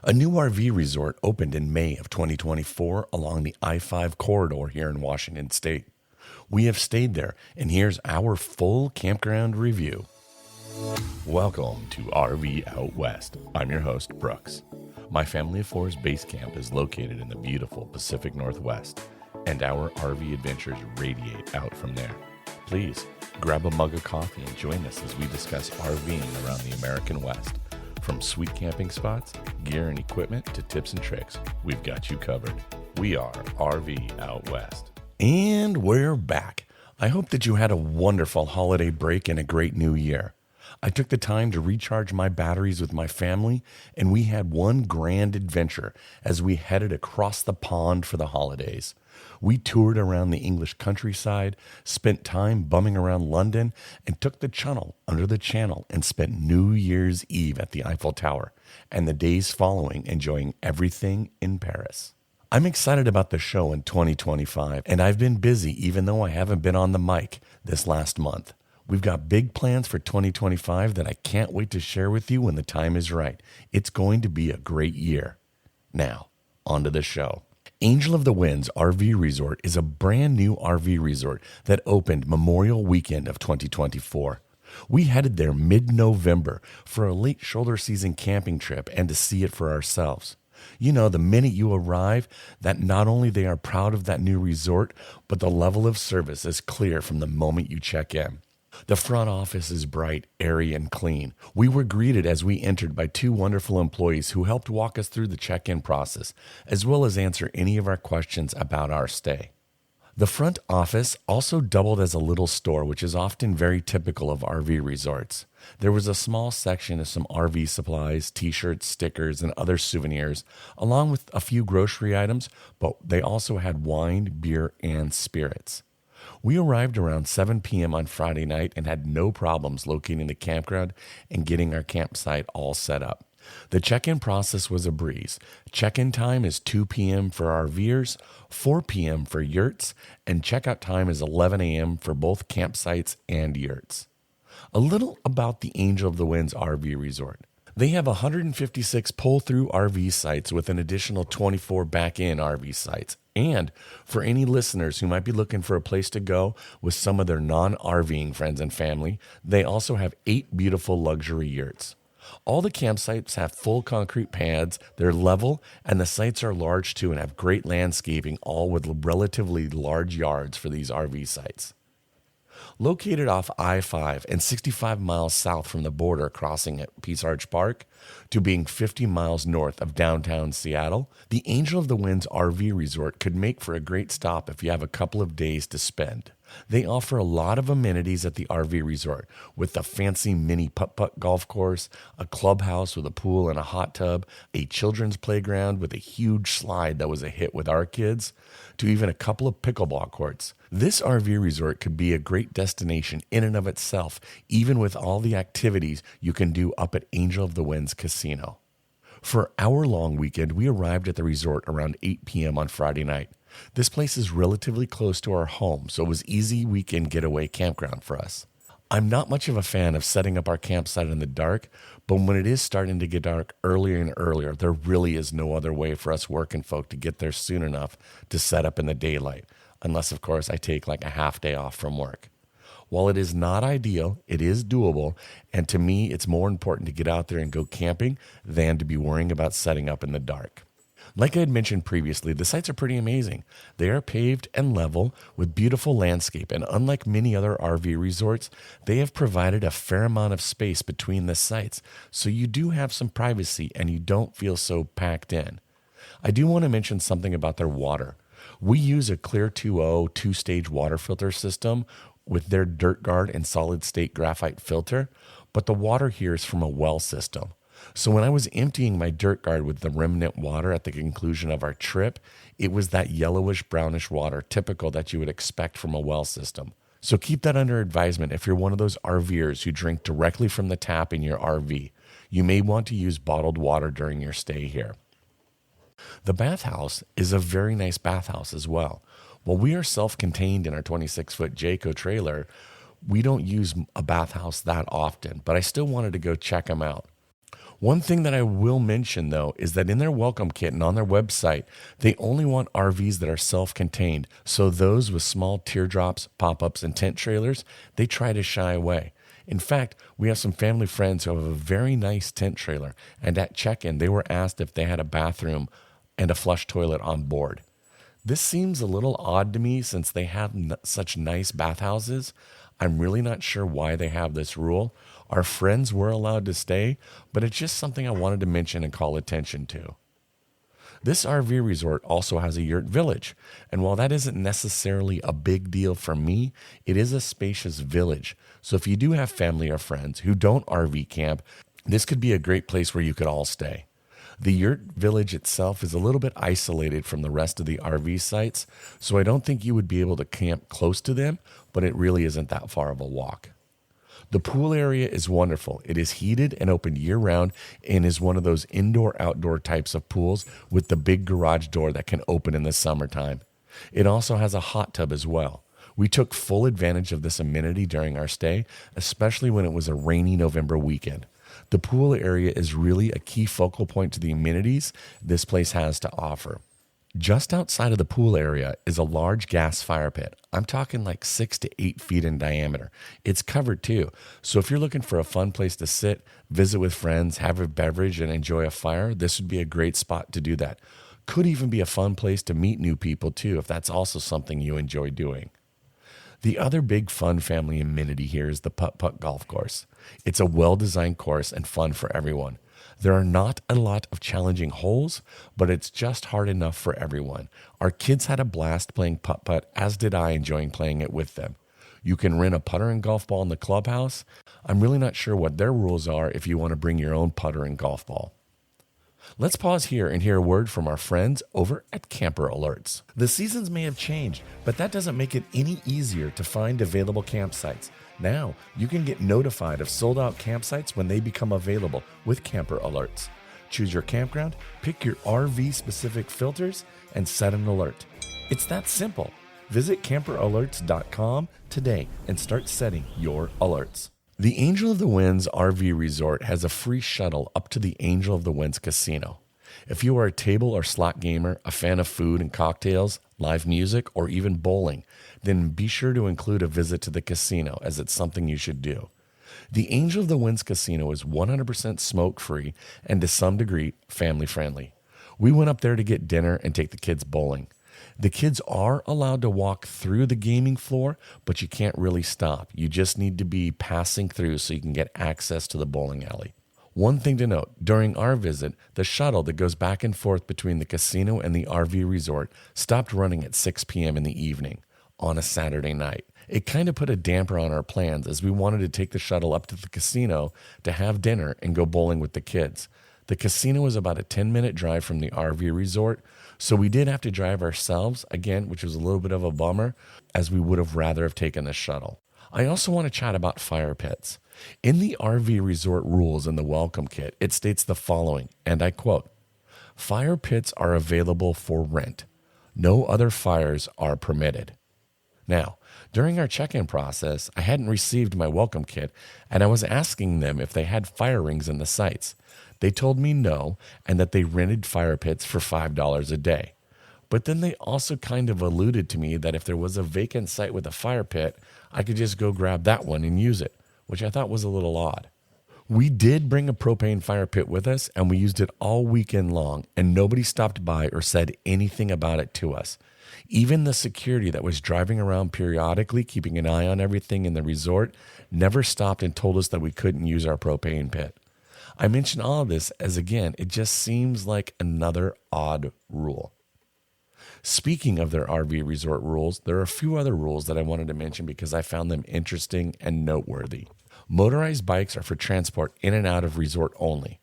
A new RV resort opened in May of 2024 along the I-5 corridor here in Washington State. We have stayed there, and here's our full campground review. Welcome to RV Out West. I'm your host, Brooks. My family of four's base camp is located in the beautiful Pacific Northwest, and our RV adventures radiate out from there. Please grab a mug of coffee and join us as we discuss RVing around the American West. From sweet camping spots, gear and equipment, to tips and tricks, we've got you covered. We are RV Out West. And we're back. I hope that you had a wonderful holiday break and a great new year. I took the time to recharge my batteries with my family, and we had one grand adventure as we headed across the pond for the holidays. We toured around the English countryside, spent time bumming around London, and took the Channel under the Channel and spent New Year's Eve at the Eiffel Tower, and the days following enjoying everything in Paris. I'm excited about the show in 2025, and I've been busy even though I haven't been on the mic this last month. We've got big plans for 2025 that I can't wait to share with you when the time is right. It's going to be a great year. Now, on to the show. Angel of the Winds RV Resort is a brand new RV resort that opened Memorial Weekend of 2024. We headed there mid-November for a late shoulder season camping trip and to see it for ourselves. You know, the minute you arrive, that not only they are proud of that new resort, but the level of service is clear from the moment you check in. The front office is bright, airy, and clean. We were greeted as we entered by two wonderful employees who helped walk us through the check-in process, as well as answer any of our questions about our stay. The front office also doubled as a little store, which is often very typical of RV resorts. There was a small section of some RV supplies, t-shirts, stickers, and other souvenirs, along with a few grocery items, but they also had wine, beer, and spirits. We arrived around 7 p.m. on Friday night and had no problems locating the campground and getting our campsite all set up. The check-in process was a breeze. Check-in time is 2 p.m. for RVers, 4 p.m. for yurts, and checkout time is 11 a.m. for both campsites and yurts. A little about the Angel of the Winds RV Resort. They have 156 pull-through RV sites with an additional 24 back-in RV sites. And for any listeners who might be looking for a place to go with some of their non-RVing friends and family, they also have 8 beautiful luxury yurts. All the campsites have full concrete pads, they're level, and the sites are large too and have great landscaping, all with relatively large yards for these RV sites. Located off I-5 and 65 miles south from the border crossing at Peace Arch Park to being 50 miles north of downtown Seattle, the Angel of the Winds RV Resort could make for a great stop if you have a couple of days to spend. They offer a lot of amenities at the RV resort with a fancy mini putt-putt golf course, a clubhouse with a pool and a hot tub, a children's playground with a huge slide that was a hit with our kids, to even a couple of pickleball courts. This RV resort could be a great destination in and of itself, even with all the activities you can do up at Angel of the Winds Casino. For our long weekend, we arrived at the resort around 8 p.m. on Friday night. This place is relatively close to our home, so it was easy weekend getaway campground for us. I'm not much of a fan of setting up our campsite in the dark, but when it is starting to get dark earlier and earlier, there really is no other way for us working folk to get there soon enough to set up in the daylight, unless, of course, I take like a half day off from work. While it is not ideal, it is doable, and to me, it's more important to get out there and go camping than to be worrying about setting up in the dark. Like I had mentioned previously, the sites are pretty amazing. They are paved and level with beautiful landscape, and unlike many other RV resorts, they have provided a fair amount of space between the sites, so you do have some privacy and you don't feel so packed in. I do want to mention something about their water. We use a Clear 2.0 two-stage water filter system with their Dirt Guard and solid state graphite filter, but the water here is from a well system. So when I was emptying my Dirt Guard with the remnant water at the conclusion of our trip, it was that yellowish brownish water typical that you would expect from a well system. So keep that under advisement if you're one of those RVers who drink directly from the tap in your RV. You may want to use bottled water during your stay here. The bathhouse is a very nice bathhouse as well. While we are self-contained in our 26-foot Jayco trailer, we don't use a bathhouse that often, but I still wanted to go check them out. One thing that I will mention though is that in their welcome kit and on their website, they only want RVs that are self-contained. So those with small teardrops, pop-ups, and tent trailers, they try to shy away. In fact, we have some family friends who have a very nice tent trailer, and at check-in, they were asked if they had a bathroom and a flush toilet on board. This seems a little odd to me since they have such nice bathhouses. I'm really not sure why they have this rule. Our friends were allowed to stay, but it's just something I wanted to mention and call attention to. This RV resort also has a yurt village, and while that isn't necessarily a big deal for me, it is a spacious village. So if you do have family or friends who don't RV camp, this could be a great place where you could all stay. The yurt village itself is a little bit isolated from the rest of the RV sites, so I don't think you would be able to camp close to them, but it really isn't that far of a walk. The pool area is wonderful. It is heated and open year-round and is one of those indoor-outdoor types of pools with the big garage door that can open in the summertime. It also has a hot tub as well. We took full advantage of this amenity during our stay, especially when it was a rainy November weekend. The pool area is really a key focal point to the amenities this place has to offer. Just outside of the pool area is a large gas fire pit. I'm talking like 6 to 8 feet in diameter. It's covered too. So if you're looking for a fun place to sit, visit with friends, have a beverage, and enjoy a fire, this would be a great spot to do that. Could even be a fun place to meet new people too, if that's also something you enjoy doing. The other big fun family amenity here is the putt-putt golf course. It's a well-designed course and fun for everyone. There are not a lot of challenging holes, but it's just hard enough for everyone. Our kids had a blast playing putt-putt, as did I, enjoying playing it with them. You can rent a putter and golf ball in the clubhouse. I'm really not sure what their rules are if you want to bring your own putter and golf ball. Let's pause here and hear a word from our friends over at Camper Alerts. The seasons may have changed, but that doesn't make it any easier to find available campsites. Now, you can get notified of sold-out campsites when they become available with Camper Alerts. Choose your campground, pick your RV-specific filters, and set an alert. It's that simple. Visit camperalerts.com today and start setting your alerts. The Angel of the Winds RV Resort has a free shuttle up to the Angel of the Winds Casino. If you are a table or slot gamer, a fan of food and cocktails, live music, or even bowling, then be sure to include a visit to the casino, as it's something you should do. The Angel of the Winds Casino is 100% smoke-free and to some degree family-friendly. We went up there to get dinner and take the kids bowling. The kids are allowed to walk through the gaming floor, but you can't really stop. You just need to be passing through so you can get access to the bowling alley. One thing to note, during our visit, the shuttle that goes back and forth between the casino and the RV resort stopped running at 6 p.m. in the evening on a Saturday night. It kind of put a damper on our plans as we wanted to take the shuttle up to the casino to have dinner and go bowling with the kids. The casino was about a 10-minute drive from the RV resort, so we did have to drive ourselves, again, which was a little bit of a bummer, as we would have rather have taken the shuttle. I also want to chat about fire pits. In the RV resort rules in the welcome kit, it states the following, and I quote, "Fire pits are available for rent. No other fires are permitted." Now, during our check-in process, I hadn't received my welcome kit, and I was asking them if they had fire rings in the sites. They told me no, and that they rented fire pits for $5 a day. But then they also kind of alluded to me that if there was a vacant site with a fire pit, I could just go grab that one and use it, which I thought was a little odd. We did bring a propane fire pit with us, and we used it all weekend long, and nobody stopped by or said anything about it to us. Even the security that was driving around periodically, keeping an eye on everything in the resort, never stopped and told us that we couldn't use our propane pit. I mention all of this as, again, it just seems like another odd rule. Speaking of their RV resort rules, there are a few other rules that I wanted to mention because I found them interesting and noteworthy. Motorized bikes are for transport in and out of resort only.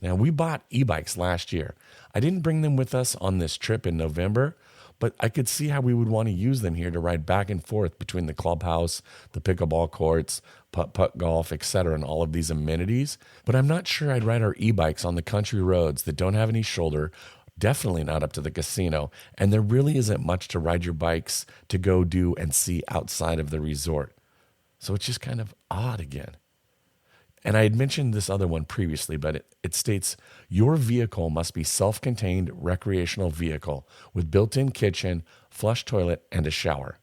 Now, we bought e-bikes last year. I didn't bring them with us on this trip in November, but I could see how we would want to use them here to ride back and forth between the clubhouse, the pickleball courts, putt-putt golf, etc., and all of these amenities. But I'm not sure I'd ride our e-bikes on the country roads that don't have any shoulder, definitely not up to the casino, and there really isn't much to ride your bikes to go do and see outside of the resort. So it's just kind of odd again. And I had mentioned this other one previously, but it states your vehicle must be self-contained recreational vehicle with built-in kitchen, flush toilet, and a shower.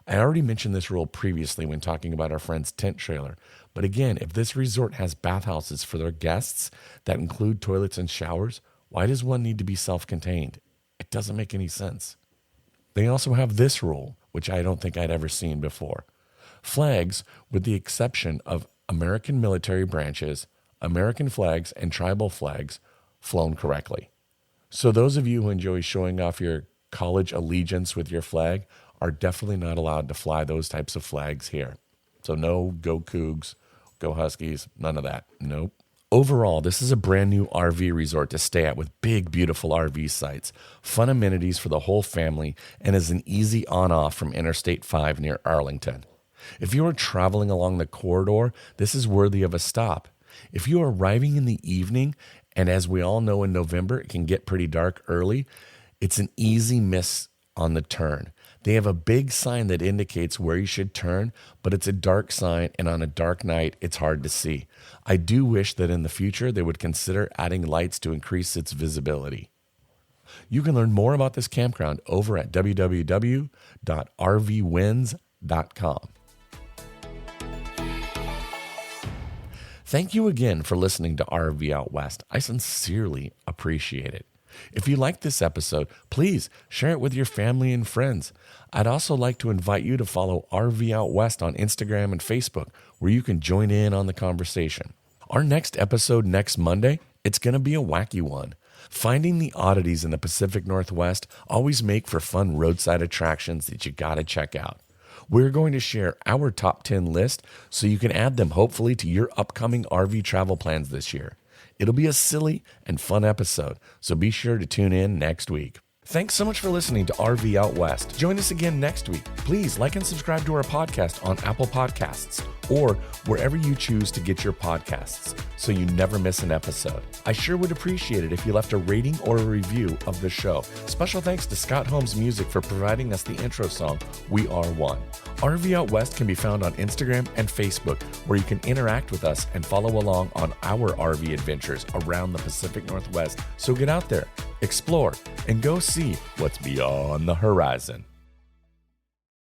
I already mentioned this rule previously when talking about our friend's tent trailer. But again, if this resort has bathhouses for their guests that include toilets and showers, why does one need to be self-contained? It doesn't make any sense. They also have this rule, which I don't think I'd ever seen before. Flags, with the exception of American military branches, American flags, and tribal flags, flown correctly. So those of you who enjoy showing off your college allegiance with your flag are definitely not allowed to fly those types of flags here. So no go Cougs, go Huskies, none of that. Nope. Overall, this is a brand new RV resort to stay at with big, beautiful RV sites, fun amenities for the whole family, and is an easy on-off from Interstate 5 near Arlington. If you are traveling along the corridor, this is worthy of a stop. If you are arriving in the evening, and as we all know in November, it can get pretty dark early, it's an easy miss on the turn. They have a big sign that indicates where you should turn, but it's a dark sign, and on a dark night, it's hard to see. I do wish that in the future they would consider adding lights to increase its visibility. You can learn more about this campground over at www.rvwins.com. Thank you again for listening to RV Out West. I sincerely appreciate it. If you like this episode, please share it with your family and friends. I'd also like to invite you to follow RV Out West on Instagram and Facebook, where you can join in on the conversation. Our next episode next Monday, it's going to be a wacky one. Finding the oddities in the Pacific Northwest always make for fun roadside attractions that you got to check out. We're going to share our top 10 list so you can add them hopefully to your upcoming RV travel plans this year. It'll be a silly and fun episode, so be sure to tune in next week. Thanks so much for listening to RV Out West. Join us again next week. Please like and subscribe to our podcast on Apple Podcasts or wherever you choose to get your podcasts so you never miss an episode. I sure would appreciate it if you left a rating or a review of the show. Special thanks to Scott Holmes Music for providing us the intro song, We Are One. RV Out West can be found on Instagram and Facebook, where you can interact with us and follow along on our RV adventures around the Pacific Northwest. So get out there, explore, and go see what's beyond the horizon.